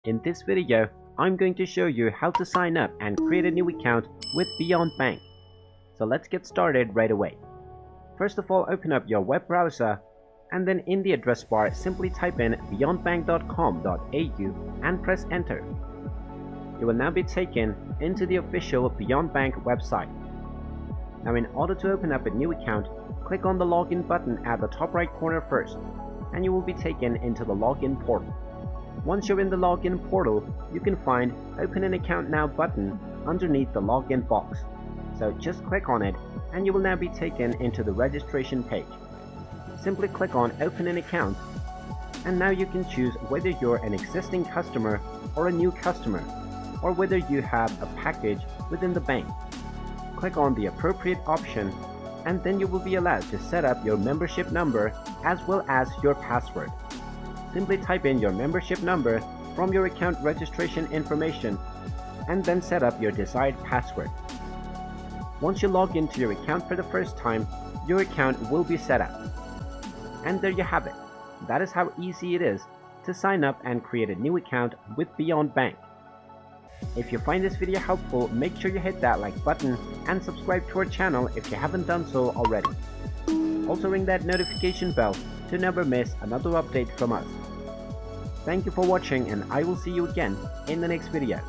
In this video, I'm going to show you how to sign up and create a new account with Beyond Bank. So let's get started right away. First of all, open up your web browser and then in the address bar simply type in beyondbank.com.au and press enter. You will now be taken into the official Beyond Bank website. Now in order to open up a new account, click on the login button at the top right corner first and you will be taken into the login portal. Once you're in the login portal, you can find Open an Account Now button underneath the login box. So just click on it and you will now be taken into the registration page. Simply click on Open an Account and now you can choose whether you're an existing customer or a new customer, or whether you have a package within the bank. Click on the appropriate option and then you will be allowed to set up your membership number as well as your password. Simply type in your membership number from your account registration information and then set up your desired password. Once you log into your account for the first time, your account will be set up. And there you have it. That is how easy it is to sign up and create a new account with Beyond Bank. If you find this video helpful, make sure you hit that like button and subscribe to our channel if you haven't done so already. Also ring that notification bell to never miss another update from us. Thank you for watching and I will see you again in the next video.